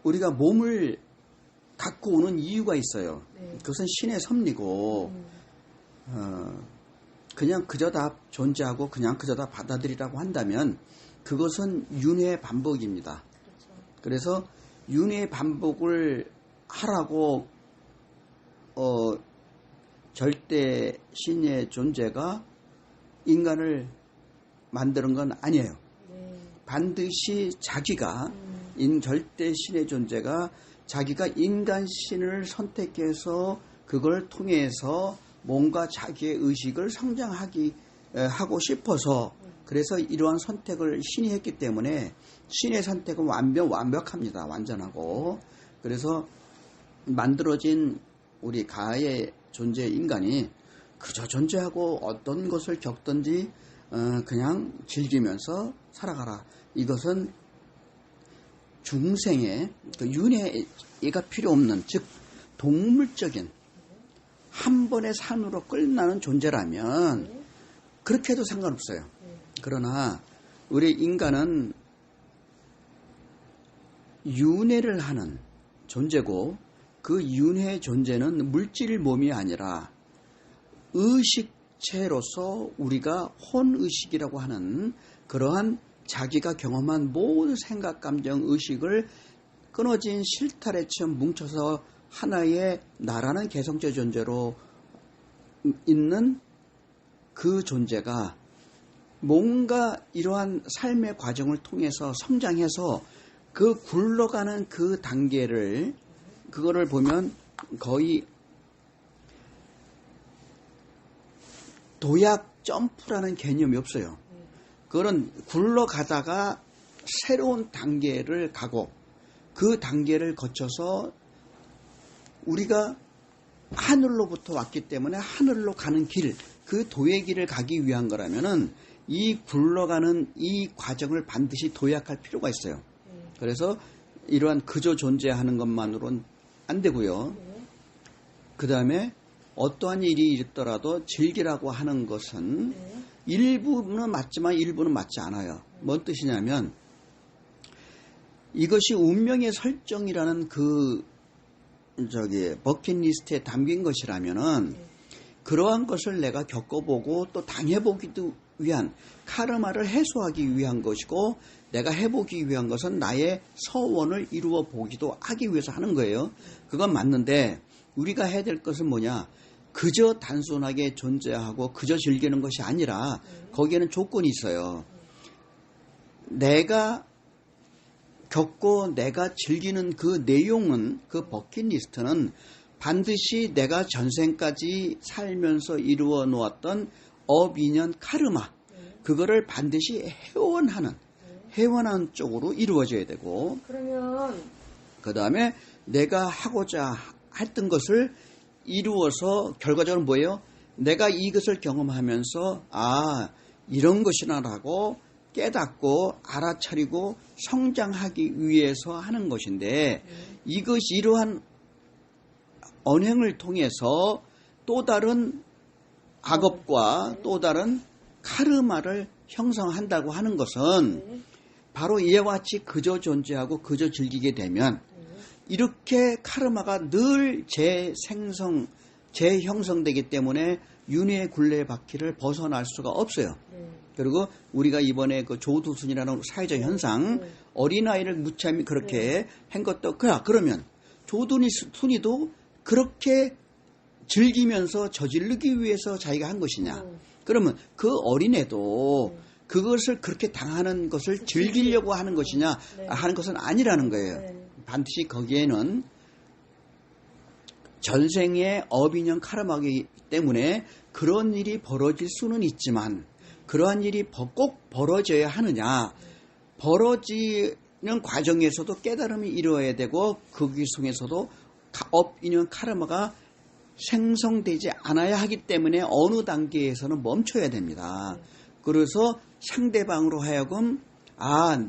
우리가 몸을 갖고 오는 이유가 있어요. 네. 그것은 신의 섭리고 그냥 그저 다 존재하고 그냥 그저 다 받아들이라고 한다면 그것은 윤회의 반복입니다. 그렇죠. 그래서 윤회의 반복을 하라고 절대 신의 존재가 인간을 만드는 건 아니에요. 네. 반드시 자기가 절대 신의 존재가 자기가 인간 신을 선택해서 그걸 통해서 뭔가 자기의 의식을 하고 싶어서 그래서 이러한 선택을 신이 했기 때문에 신의 선택은 완벽합니다. 완전하고. 그래서 만들어진 우리 가의 존재 인간이 그저 존재하고 어떤 것을 겪든지 그냥 즐기면서 살아가라. 이것은 중생의 그 윤회가 필요 없는, 즉 동물적인 한 번의 산으로 끝나는 존재라면 그렇게 해도 상관없어요. 그러나 우리 인간은 윤회를 하는 존재고 그 윤회의 존재는 물질 몸이 아니라 의식체로서 우리가 혼의식이라고 하는 그러한 자기가 경험한 모든 생각, 감정, 의식을 끊어진 실타래처럼 뭉쳐서 하나의 나라는 개성체 존재로 있는 그 존재가 뭔가 이러한 삶의 과정을 통해서 성장해서 그 굴러가는 그 단계를 그거를 보면 거의 도약 점프라는 개념이 없어요. 그거는 굴러가다가 새로운 단계를 가고 그 단계를 거쳐서 우리가 하늘로부터 왔기 때문에 하늘로 가는 길, 그 도의 길을 가기 위한 거라면은 이 굴러가는 이 과정을 반드시 도약할 필요가 있어요. 그래서 이러한 그저 존재하는 것만으로는 안 되고요. 그 다음에 어떠한 일이 있더라도 즐기라고 하는 것은 일부는 맞지만 일부는 맞지 않아요. 뭔 뜻이냐면 이것이 운명의 설정이라는 버킷리스트에 담긴 것이라면은 그러한 것을 내가 겪어보고 또 당해보기도 위한 카르마를 해소하기 위한 것이고 내가 해보기 위한 것은 나의 서원을 이루어 보기도 하기 위해서 하는 거예요. 그건 맞는데 우리가 해야 될 것은 뭐냐? 그저 단순하게 존재하고 그저 즐기는 것이 아니라 거기에는 조건이 있어요. 내가 겪고 내가 즐기는 그 내용은 그 버킷리스트는 반드시 내가 전생까지 살면서 이루어 놓았던 업인연 카르마 그거를 반드시 회원하는 쪽으로 이루어져야 되고 그러면 그 다음에 내가 하고자 했던 것을 이루어서 결과적으로 뭐예요? 내가 이것을 경험하면서 이런 것이나라고 깨닫고 알아차리고 성장하기 위해서 하는 것인데 이것이 이러한 언행을 통해서 또 다른 악업과 또 다른 카르마를 형성한다고 하는 것은 바로 이와 같이 그저 존재하고 그저 즐기게 되면 이렇게 카르마가 늘 재형성되기 때문에 윤회의 굴레 바퀴를 벗어날 수가 없어요. 그리고 우리가 이번에 그 조두순이라는 사회적 현상 어린아이를 무참히 그렇게 한 것도 그러면 조두순이도 그렇게 즐기면서 저지르기 위해서 자기가 한 것이냐. 그러면 그 어린애도 그것을 그렇게 당하는 것을 즐기려고 하는 것이냐 하는 것은 아니라는 거예요. 반드시 거기에는 전생의 업인연 카르마이기 때문에 그런 일이 벌어질 수는 있지만 그러한 일이 꼭 벌어져야 하느냐. 벌어지는 과정에서도 깨달음이 이루어야 되고 거기 속에서도 업인연 카르마가 생성되지 않아야 하기 때문에 어느 단계에서는 멈춰야 됩니다. 그래서 상대방으로 하여금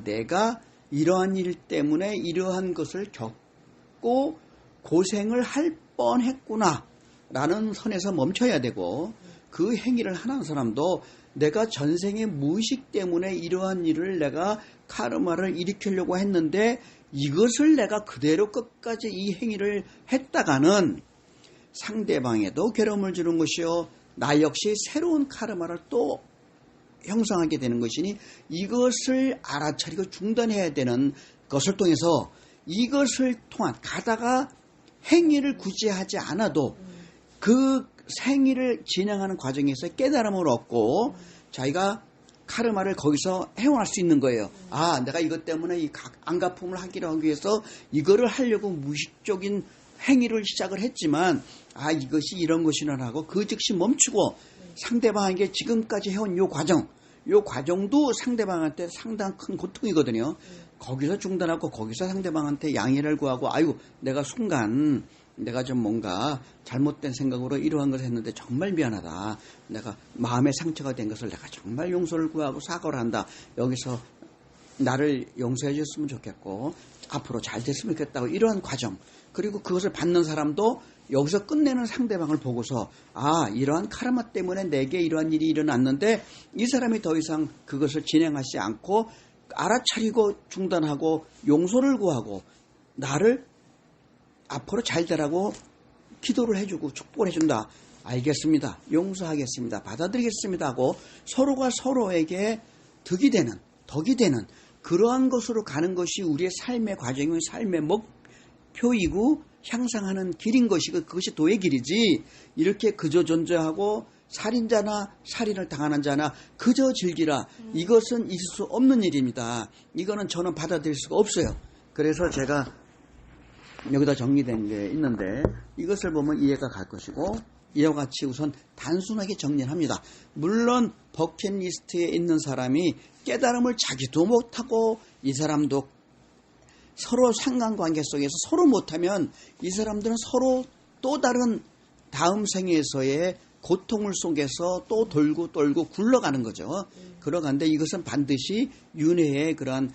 내가 이러한 일 때문에 이러한 것을 겪고 고생을 할 뻔했구나 라는 선에서 멈춰야 되고 그 행위를 하는 사람도 내가 전생의 무의식 때문에 이러한 일을 내가 카르마를 일으키려고 했는데 이것을 내가 그대로 끝까지 이 행위를 했다가는 상대방에도 괴로움을 주는 것이요, 나 역시 새로운 카르마를 또 형성하게 되는 것이니 이것을 알아차리고 중단해야 되는 것을 통해서 이것을 통한 가다가 행위를 굳이 하지 않아도 그 행위를 진행하는 과정에서 깨달음을 얻고 자기가 카르마를 거기서 헤어날 수 있는 거예요. 아, 내가 이것 때문에 이 안갚음을 하기 위해서 이거를 하려고 무의식적인 행위를 시작을 했지만, 아, 이것이 이런 것이나 하고 그 즉시 멈추고 상대방에게 지금까지 해온 요 과정도 상대방한테 상당히 큰 고통이거든요. 거기서 중단하고 거기서 상대방한테 양해를 구하고, 아유, 내가 순간 내가 좀 뭔가 잘못된 생각으로 이러한 것을 했는데 정말 미안하다. 내가 마음에 상처가 된 것을 내가 정말 용서를 구하고 사과를 한다. 여기서 나를 용서해 줬으면 좋겠고 앞으로 잘 됐으면 좋겠다고, 이러한 과정. 그리고 그것을 받는 사람도 여기서 끝내는 상대방을 보고서, 아, 이러한 카르마 때문에 내게 이러한 일이 일어났는데 이 사람이 더 이상 그것을 진행하지 않고 알아차리고 중단하고 용서를 구하고 나를 앞으로 잘 되라고 기도를 해주고 축복을 해준다. 알겠습니다. 용서하겠습니다. 받아들이겠습니다 하고 서로가 서로에게 덕이 되는 그러한 것으로 가는 것이 우리의 삶의 과정이고 삶의 목표이고 향상하는 길인 것이고, 그것이 도의 길이지, 이렇게 그저 존재하고 살인자나 살인을 당하는 자나 그저 즐기라, 이것은 있을 수 없는 일입니다. 이거는 저는 받아들일 수가 없어요. 그래서 제가 여기다 정리된 게 있는데 이것을 보면 이해가 갈 것이고, 이와 같이 우선 단순하게 정리를 합니다. 물론 버킷리스트에 있는 사람이 깨달음을 자기도 못하고 이 사람도 서로 상관관계 속에서 서로 못하면 이 사람들은 서로 또 다른 다음 생에서의 고통을 속에서 또 돌고 굴러가는 거죠. 그러간데 이것은 반드시 윤회의 그러한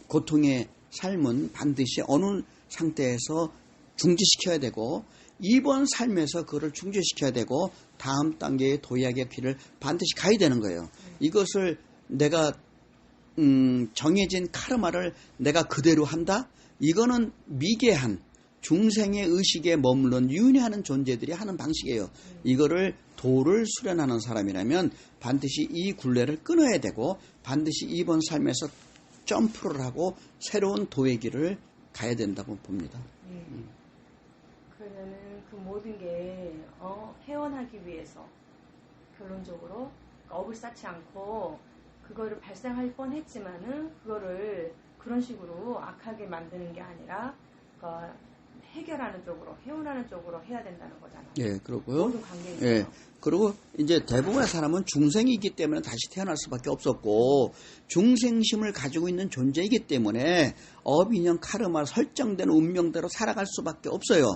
고통의 삶은 반드시 어느 상태에서 중지시켜야 되고, 이번 삶에서 그거를 중지시켜야 되고 다음 단계의 도약의 길을 반드시 가야 되는 거예요. 이것을 내가 정해진 카르마를 내가 그대로 한다? 이거는 미개한 중생의 의식에 머무른 윤회하는 존재들이 하는 방식이에요. 이거를 도를 수련하는 사람이라면 반드시 이 굴레를 끊어야 되고 반드시 이번 삶에서 점프를 하고 새로운 도의 길을 가야 된다고 봅니다. 그러면은 그 모든 게 회원하기 위해서 결론적으로 업을 쌓지 않고 그거를 발생할 뻔했지만은 그거를 그런 식으로 악하게 만드는 게 아니라 그러니까 해결하는 쪽으로, 회원하는 쪽으로 해야 된다는 거잖아요. 예, 그러고요. 모든 관계에서. 예, 그리고 이제 대부분의 사람은 중생이기 때문에 다시 태어날 수밖에 없었고 중생심을 가지고 있는 존재이기 때문에 업인연 카르마 설정된 운명대로 살아갈 수밖에 없어요.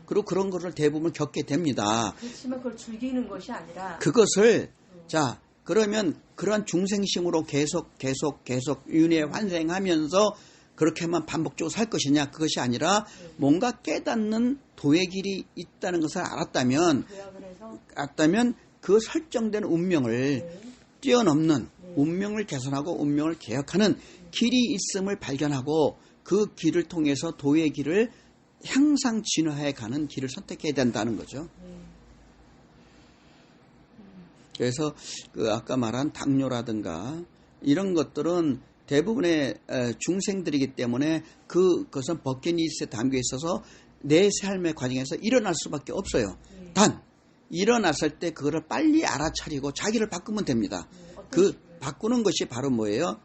그리고 그런 것을 대부분 겪게 됩니다. 그렇지만 그걸 즐기는 것이 아니라 그것을 자, 그러면 그러한 중생심으로 계속 윤회 환생하면서 그렇게만 반복적으로 살 것이냐, 그것이 아니라 뭔가 깨닫는 도의 길이 있다는 것을 알았다면 그 설정된 운명을 뛰어넘는 운명을 개선하고 운명을 개혁하는 길이 있음을 발견하고 그 길을 통해서 도의 길을 향상 진화해 가는 길을 선택해야 된다는 거죠. 그래서 그 아까 말한 당뇨라든가 이런 것들은 대부분의 중생들이기 때문에 그것은 버킷리스트에 담겨 있어서 내 삶의 과정에서 일어날 수밖에 없어요. 단 일어났을 때 그거를 빨리 알아차리고 자기를 바꾸면 됩니다. 그 바꾸는 것이 바로 뭐예요?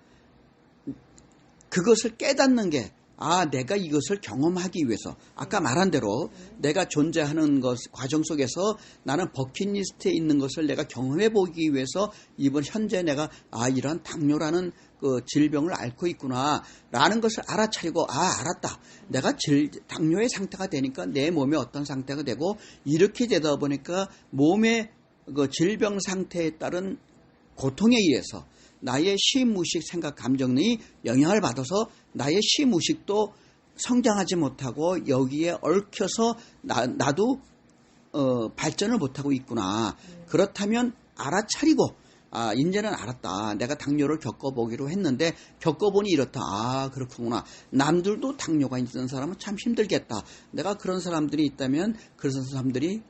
그것을 깨닫는 게, 아, 내가 이것을 경험하기 위해서, 아까 말한 대로 내가 존재하는 것 과정 속에서 나는 버킷리스트에 있는 것을 내가 경험해 보기 위해서 이번 현재 내가 이런 당뇨라는 그 질병을 앓고 있구나 라는 것을 알아차리고, 알았다, 내가 당뇨의 상태가 되니까 내 몸에 어떤 상태가 되고 이렇게 되다 보니까 몸의 그 질병 상태에 따른 고통에 의해서 나의 시무식 생각 감정이 영향을 받아서 나의 시무식도 성장하지 못하고 여기에 얽혀서 나도 발전을 못하고 있구나. 그렇다면 알아차리고 이제는 알았다. 내가 당뇨를 겪어보기로 했는데 겪어보니 이렇다. 그렇구나. 남들도 당뇨가 있는 사람은 참 힘들겠다. 내가 그런 사람들이 있다면 그런 사람들이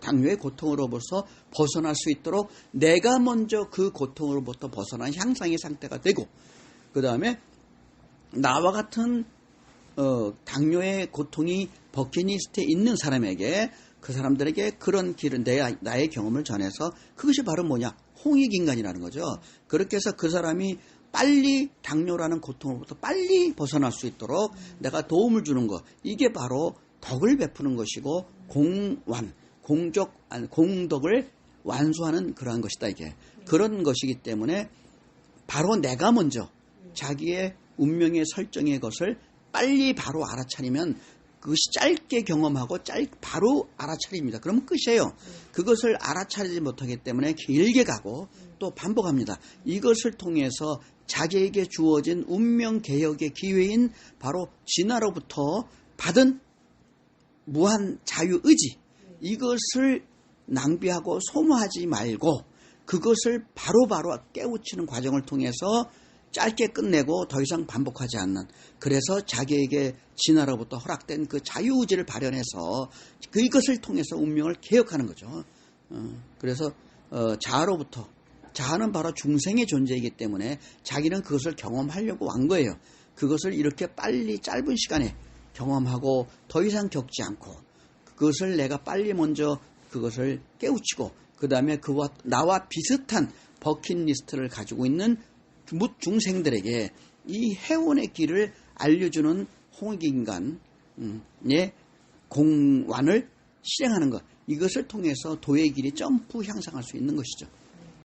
당뇨의 고통으로부터 벗어날 수 있도록 내가 먼저 그 고통으로부터 벗어난 향상의 상태가 되고, 그 다음에 나와 같은 당뇨의 고통이 버킷리스트에 있는 사람에게, 그 사람들에게 그런 길은 나의 경험을 전해서, 그것이 바로 뭐냐? 홍익인간이라는 거죠. 그렇게 해서 그 사람이 빨리 당뇨라는 고통으로부터 빨리 벗어날 수 있도록 내가 도움을 주는 것, 이게 바로 덕을 베푸는 것이고 공덕을 완수하는 그러한 것이다. 이게 그런 것이기 때문에 바로 내가 먼저 자기의 운명의 설정의 것을 빨리 바로 알아차리면, 그것이 짧게 경험하고 바로 알아차립니다. 그러면 끝이에요. 그것을 알아차리지 못하기 때문에 길게 가고 또 반복합니다. 이것을 통해서 자기에게 주어진 운명 개혁의 기회인 바로 진화로부터 받은 무한 자유의지, 이것을 낭비하고 소모하지 말고 그것을 바로바로 깨우치는 과정을 통해서 짧게 끝내고 더 이상 반복하지 않는, 그래서 자기에게 진화로부터 허락된 그 자유의지를 발현해서 이것을 통해서 운명을 개혁하는 거죠. 그래서 자아로부터, 자아는 바로 중생의 존재이기 때문에 자기는 그것을 경험하려고 한 거예요. 그것을 이렇게 빨리 짧은 시간에 경험하고 더 이상 겪지 않고, 그것을 내가 빨리 먼저 그것을 깨우치고, 그 다음에 나와 비슷한 버킷리스트를 가지고 있는 중생들에게 이 해원의 길을 알려주는 홍익인간의 공완을 실행하는 것, 이것을 통해서 도의 길이 점프 향상할 수 있는 것이죠.